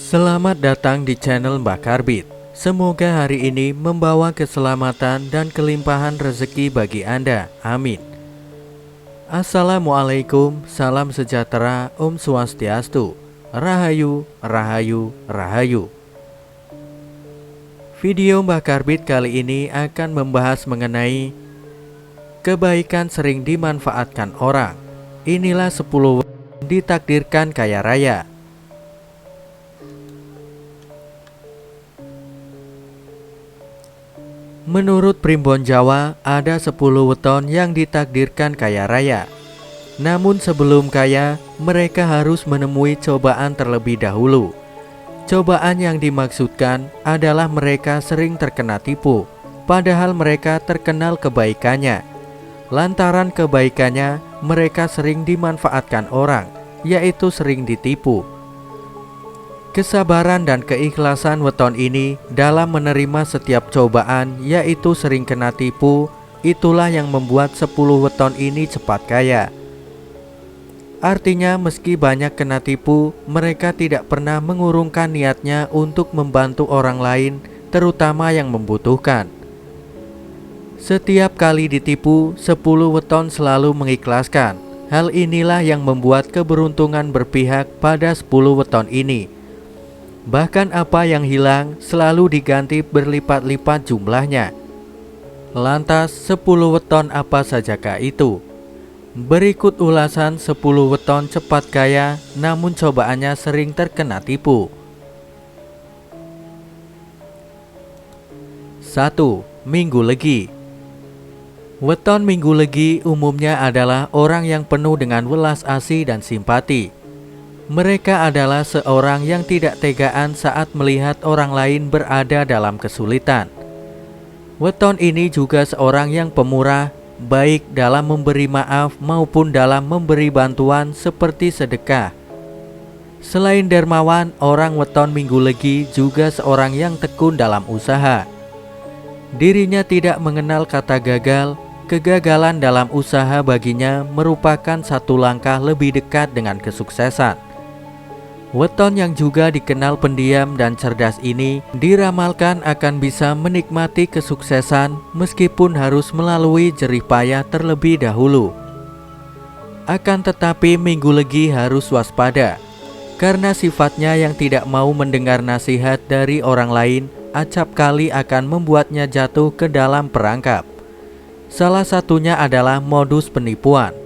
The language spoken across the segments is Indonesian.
Selamat datang di channel Mbah Karbit. Semoga hari ini membawa keselamatan dan kelimpahan rezeki bagi Anda. Amin. Assalamualaikum, salam sejahtera, Om Swastiastu, Rahayu, Rahayu, Rahayu. Video Mbah Karbit kali ini akan membahas mengenai kebaikan sering dimanfaatkan orang. Inilah 10 ditakdirkan kaya raya. Menurut Primbon Jawa, ada 10 weton yang ditakdirkan kaya raya. Namun sebelum kaya, mereka harus menemui cobaan terlebih dahulu. Cobaan yang dimaksudkan adalah mereka sering terkena tipu, padahal mereka terkenal kebaikannya. Lantaran kebaikannya, mereka sering dimanfaatkan orang, yaitu sering ditipu. Kesabaran dan keikhlasan weton ini dalam menerima setiap cobaan, yaitu sering kena tipu, itulah yang membuat 10 weton ini cepat kaya. Artinya meski banyak kena tipu, mereka tidak pernah mengurungkan niatnya untuk membantu orang lain, terutama yang membutuhkan. Setiap kali ditipu, 10 weton selalu mengikhlaskan. Hal inilah yang membuat keberuntungan berpihak pada 10 weton ini. Bahkan apa yang hilang selalu diganti berlipat-lipat jumlahnya. Lantas 10 weton apa sajakah itu? Berikut ulasan 10 weton cepat kaya namun cobaannya sering terkena tipu. 1. Minggu Legi. Weton Minggu Legi umumnya adalah orang yang penuh dengan welas asih dan simpati. Mereka adalah seorang yang tidak tegaan saat melihat orang lain berada dalam kesulitan. Weton ini juga seorang yang pemurah, baik dalam memberi maaf maupun dalam memberi bantuan seperti sedekah. Selain dermawan, orang weton Minggu Legi juga seorang yang tekun dalam usaha. Dirinya tidak mengenal kata gagal. Kegagalan dalam usaha baginya merupakan satu langkah lebih dekat dengan kesuksesan. Weton yang juga dikenal pendiam dan cerdas ini diramalkan akan bisa menikmati kesuksesan meskipun harus melalui jerih payah terlebih dahulu. Akan tetapi Minggu Legi harus waspada, karena sifatnya yang tidak mau mendengar nasihat dari orang lain acap kali akan membuatnya jatuh ke dalam perangkap. Salah satunya adalah modus penipuan.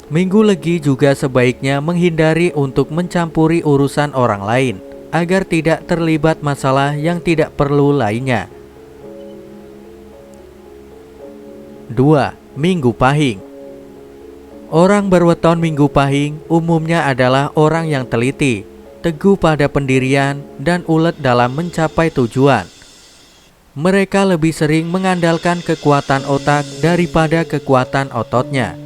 Minggu Legi juga sebaiknya menghindari untuk mencampuri urusan orang lain agar tidak terlibat masalah yang tidak perlu lainnya. 2. Minggu Pahing. Orang berweton Minggu Pahing umumnya adalah orang yang teliti, teguh pada pendirian, dan ulet dalam mencapai tujuan. Mereka lebih sering mengandalkan kekuatan otak daripada kekuatan ototnya.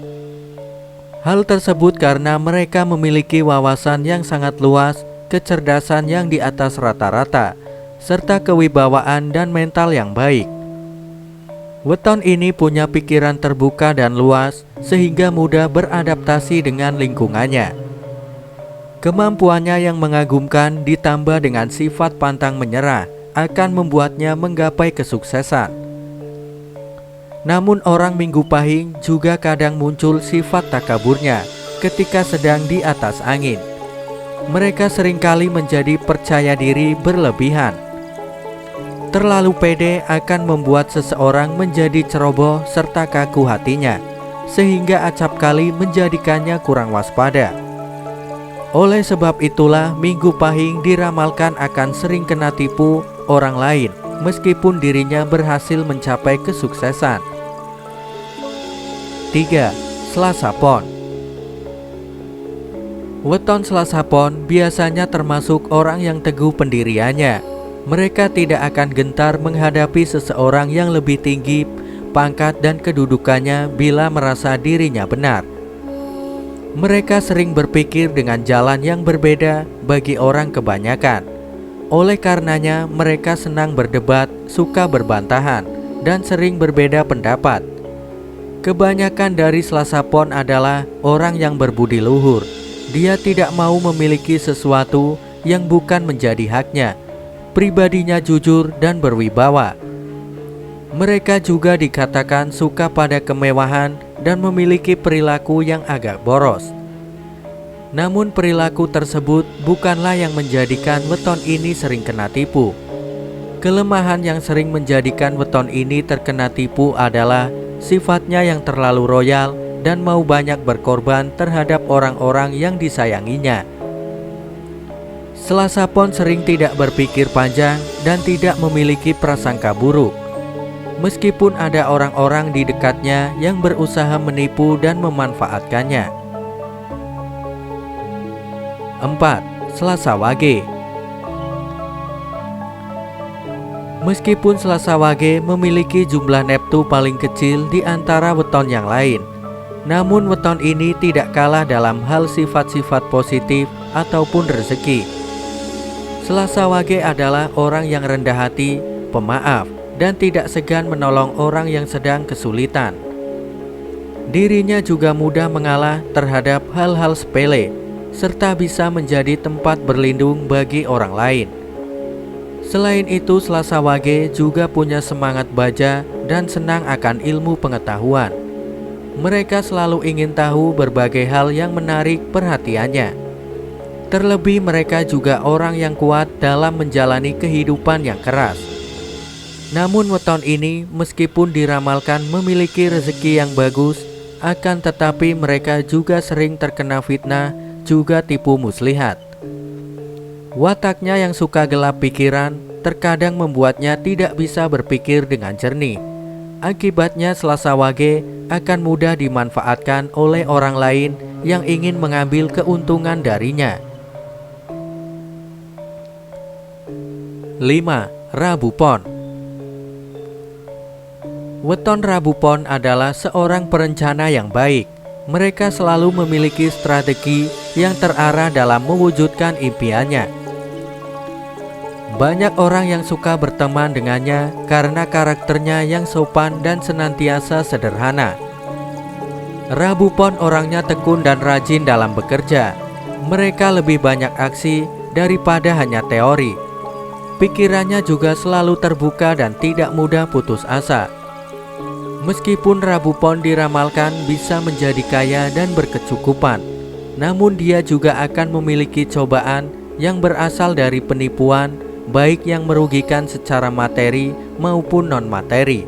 Hal tersebut karena mereka memiliki wawasan yang sangat luas, kecerdasan yang di atas rata-rata, serta kewibawaan dan mental yang baik. Weton ini punya pikiran terbuka dan luas, sehingga mudah beradaptasi dengan lingkungannya. Kemampuannya yang mengagumkan ditambah dengan sifat pantang menyerah akan membuatnya menggapai kesuksesan. Namun orang Minggu Pahing juga kadang muncul sifat takaburnya ketika sedang di atas angin. Mereka seringkali menjadi percaya diri berlebihan. Terlalu pede akan membuat seseorang menjadi ceroboh serta kaku hatinya, sehingga acap kali menjadikannya kurang waspada. Oleh sebab itulah Minggu Pahing diramalkan akan sering kena tipu orang lain meskipun dirinya berhasil mencapai kesuksesan. 3. Selasa Pon. Weton Selasa Pon biasanya termasuk orang yang teguh pendiriannya. Mereka tidak akan gentar menghadapi seseorang yang lebih tinggi pangkat dan kedudukannya bila merasa dirinya benar. Mereka sering berpikir dengan jalan yang berbeda bagi orang kebanyakan. Oleh karenanya, mereka senang berdebat, suka berbantahan, dan sering berbeda pendapat. Kebanyakan dari Selasa Pon adalah orang yang berbudi luhur, Dia tidak mau memiliki sesuatu yang bukan menjadi haknya. Pribadinya jujur dan berwibawa. Mereka juga dikatakan suka pada kemewahan dan memiliki perilaku yang agak boros. Namun perilaku tersebut bukanlah yang menjadikan weton ini sering kena tipu. Kelemahan yang sering menjadikan weton ini terkena tipu adalah sifatnya yang terlalu royal dan mau banyak berkorban terhadap orang-orang yang disayanginya. Selasa Pon sering tidak berpikir panjang dan tidak memiliki prasangka buruk. Meskipun ada orang-orang di dekatnya yang berusaha menipu dan memanfaatkannya. 4. Selasa Wage. Meskipun Selasa Wage memiliki jumlah neptu paling kecil di antara weton yang lain, namun weton ini tidak kalah dalam hal sifat-sifat positif ataupun rezeki. Selasa Wage adalah orang yang rendah hati, pemaaf, dan tidak segan menolong orang yang sedang kesulitan. Dirinya juga mudah mengalah terhadap hal-hal sepele, serta bisa menjadi tempat berlindung bagi orang lain. Selain itu, Selasa Wage juga punya semangat baja dan senang akan ilmu pengetahuan. Mereka selalu ingin tahu berbagai hal yang menarik perhatiannya. Terlebih mereka juga orang yang kuat dalam menjalani kehidupan yang keras. Namun weton ini meskipun diramalkan memiliki rezeki yang bagus, akan tetapi mereka juga sering terkena fitnah, juga tipu muslihat. Wataknya yang suka gelap pikiran terkadang membuatnya tidak bisa berpikir dengan jernih. Akibatnya Selasa Wage akan mudah dimanfaatkan oleh orang lain yang ingin mengambil keuntungan darinya. 5. Rabu Pon. Weton Rabu Pon adalah seorang perencana yang baik. Mereka selalu memiliki strategi yang terarah dalam mewujudkan impiannya. Banyak orang yang suka berteman dengannya karena karakternya yang sopan dan senantiasa sederhana. Rabu Pon orangnya tekun dan rajin dalam bekerja. Mereka lebih banyak aksi daripada hanya teori. Pikirannya juga selalu terbuka dan tidak mudah putus asa. Meskipun Rabu Pon diramalkan bisa menjadi kaya dan berkecukupan, namun dia juga akan memiliki cobaan yang berasal dari penipuan, baik yang merugikan secara materi maupun non-materi.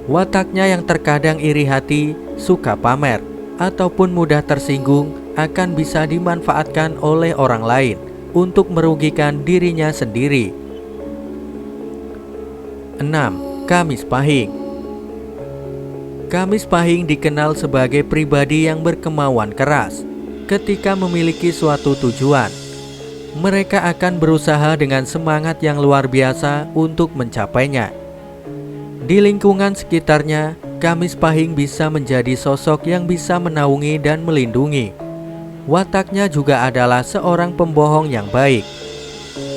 Wataknya yang terkadang iri hati, suka pamer, ataupun mudah tersinggung akan bisa dimanfaatkan oleh orang lain untuk merugikan dirinya sendiri. 6. Kamis Pahing. Kamis Pahing dikenal sebagai pribadi yang berkemauan keras. Ketika memiliki suatu tujuan, mereka akan berusaha dengan semangat yang luar biasa untuk mencapainya. Di lingkungan sekitarnya, Kamis Pahing bisa menjadi sosok yang bisa menaungi dan melindungi. Wataknya juga adalah seorang pembohong yang baik.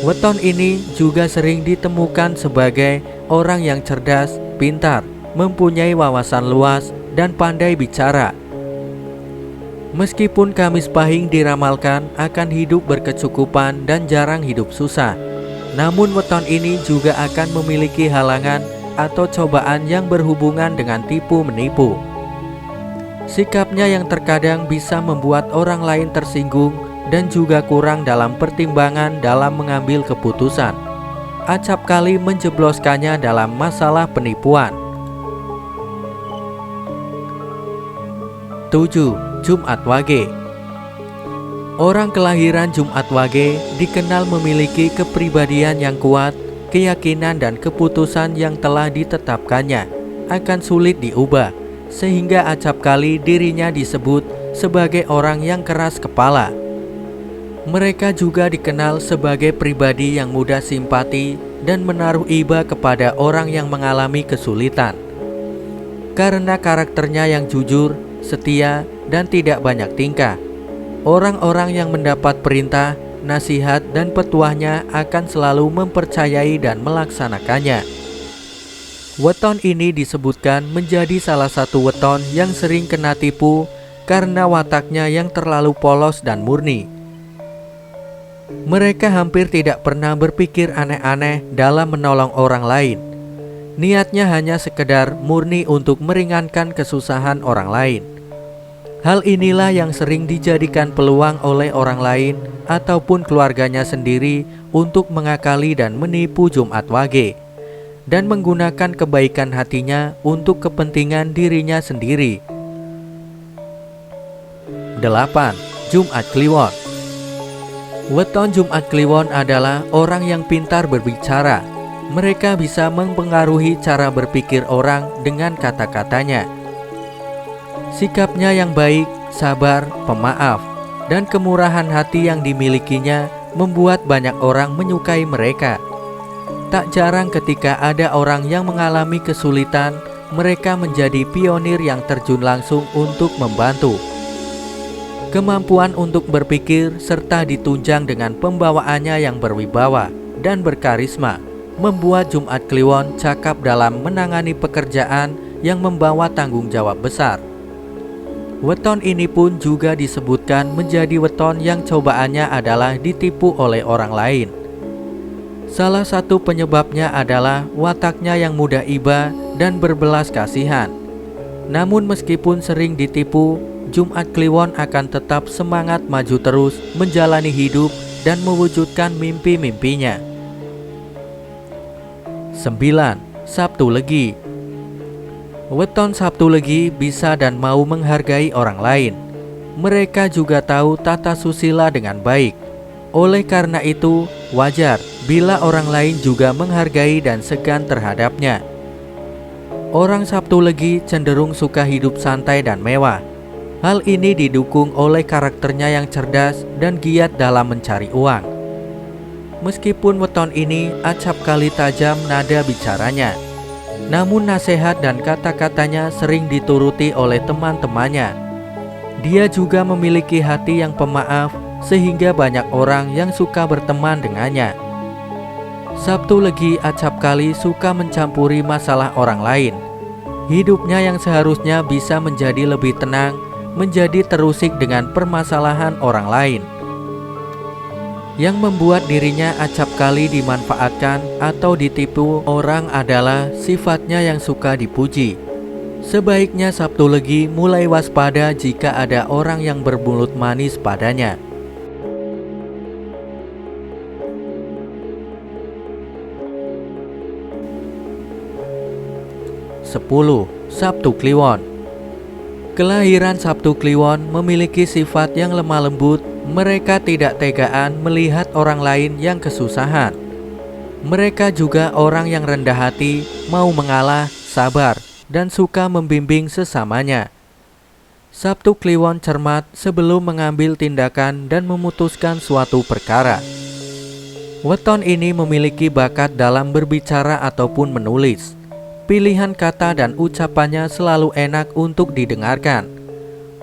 Weton ini juga sering ditemukan sebagai orang yang cerdas, pintar, mempunyai wawasan luas, dan pandai bicara. Meskipun Kamis Pahing diramalkan akan hidup berkecukupan dan jarang hidup susah, namun weton ini juga akan memiliki halangan atau cobaan yang berhubungan dengan tipu menipu. Sikapnya yang terkadang bisa membuat orang lain tersinggung dan juga kurang dalam pertimbangan dalam mengambil keputusan. Acap kali menjebloskannya dalam masalah penipuan. 7. Jumat Wage. Orang kelahiran Jumat Wage dikenal memiliki kepribadian yang kuat, keyakinan dan keputusan yang telah ditetapkannya akan sulit diubah, sehingga acap kali dirinya disebut sebagai orang yang keras kepala. Mereka juga dikenal sebagai pribadi yang mudah simpati dan menaruh iba kepada orang yang mengalami kesulitan. Karena karakternya yang jujur, setia, dan tidak banyak tingkah, orang-orang yang mendapat perintah, nasihat, dan petuahnya akan selalu mempercayai dan melaksanakannya. Weton ini disebutkan menjadi salah satu weton yang sering kena tipu karena wataknya yang terlalu polos dan murni. Mereka hampir tidak pernah berpikir aneh-aneh dalam menolong orang lain. Niatnya hanya sekedar murni untuk meringankan kesusahan orang lain. Hal inilah yang sering dijadikan peluang oleh orang lain ataupun keluarganya sendiri untuk mengakali dan menipu Jumat Wage, dan menggunakan kebaikan hatinya untuk kepentingan dirinya sendiri. 8. Jumat Kliwon. Weton Jumat Kliwon adalah orang yang pintar berbicara. Mereka bisa mempengaruhi cara berpikir orang dengan kata-katanya. Sikapnya yang baik, sabar, pemaaf, dan kemurahan hati yang dimilikinya membuat banyak orang menyukai mereka. Tak jarang ketika ada orang yang mengalami kesulitan, mereka menjadi pionir yang terjun langsung untuk membantu. Kemampuan untuk berpikir serta ditunjang dengan pembawaannya yang berwibawa dan berkarisma membuat Jumat Kliwon cakap dalam menangani pekerjaan yang membawa tanggung jawab besar. Weton ini pun juga disebutkan menjadi weton yang cobaannya adalah ditipu oleh orang lain. Salah satu penyebabnya adalah wataknya yang mudah iba dan berbelas kasihan. Namun meskipun sering ditipu, Jumat Kliwon akan tetap semangat maju terus menjalani hidup dan mewujudkan mimpi-mimpinya. 9. Sabtu Legi. Weton Sabtu Legi bisa dan mau menghargai orang lain. Mereka juga tahu tata susila dengan baik. Oleh karena itu, wajar bila orang lain juga menghargai dan segan terhadapnya. Orang Sabtu Legi cenderung suka hidup santai dan mewah. Hal ini didukung oleh karakternya yang cerdas dan giat dalam mencari uang. Meskipun weton ini acap kali tajam nada bicaranya, namun nasihat dan kata-katanya sering dituruti oleh teman-temannya. Dia juga memiliki hati yang pemaaf sehingga banyak orang yang suka berteman dengannya. Sabtu Legi acap kali suka mencampuri masalah orang lain. Hidupnya yang seharusnya bisa menjadi lebih tenang, menjadi terusik dengan permasalahan orang lain. Yang membuat dirinya acap kali dimanfaatkan atau ditipu orang adalah sifatnya yang suka dipuji. Sebaiknya Sabtu Legi mulai waspada jika ada orang yang bermulut manis padanya. 10. Sabtu Kliwon. Kelahiran Sabtu Kliwon memiliki sifat yang lemah lembut. Mereka tidak tegaan melihat orang lain yang kesusahan. Mereka juga orang yang rendah hati, mau mengalah, sabar, dan suka membimbing sesamanya. Sabtu Kliwon cermat sebelum mengambil tindakan dan memutuskan suatu perkara. Weton ini memiliki bakat dalam berbicara ataupun menulis. Pilihan kata dan ucapannya selalu enak untuk didengarkan.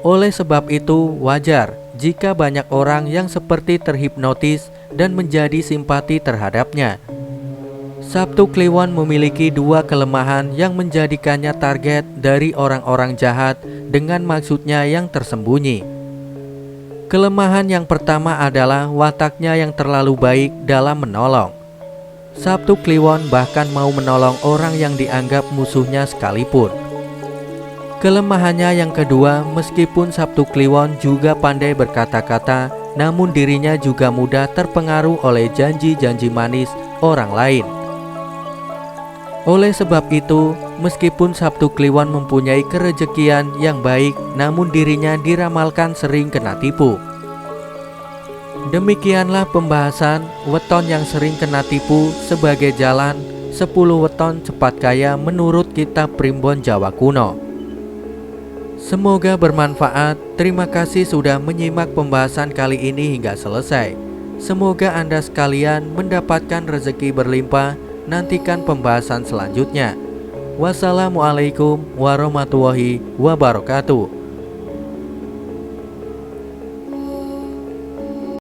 Oleh sebab itu, wajar jika banyak orang yang seperti terhipnotis dan menjadi simpati terhadapnya. Sabtu Kliwon memiliki dua kelemahan yang menjadikannya target dari orang-orang jahat dengan maksudnya yang tersembunyi. Kelemahan yang pertama adalah wataknya yang terlalu baik dalam menolong. Sabtu Kliwon bahkan mau menolong orang yang dianggap musuhnya sekalipun. Kelemahannya yang kedua, meskipun Sabtu Kliwon juga pandai berkata-kata, namun dirinya juga mudah terpengaruh oleh janji-janji manis orang lain. Oleh sebab itu, meskipun Sabtu Kliwon mempunyai kerejekian yang baik, namun dirinya diramalkan sering kena tipu. Demikianlah pembahasan weton yang sering kena tipu sebagai jalan 10 weton cepat kaya menurut kitab Primbon Jawa Kuno. Semoga bermanfaat. Terima kasih sudah menyimak pembahasan kali ini hingga selesai. Semoga Anda sekalian mendapatkan rezeki berlimpah. Nantikan pembahasan selanjutnya. Wassalamualaikum warahmatullahi wabarakatuh.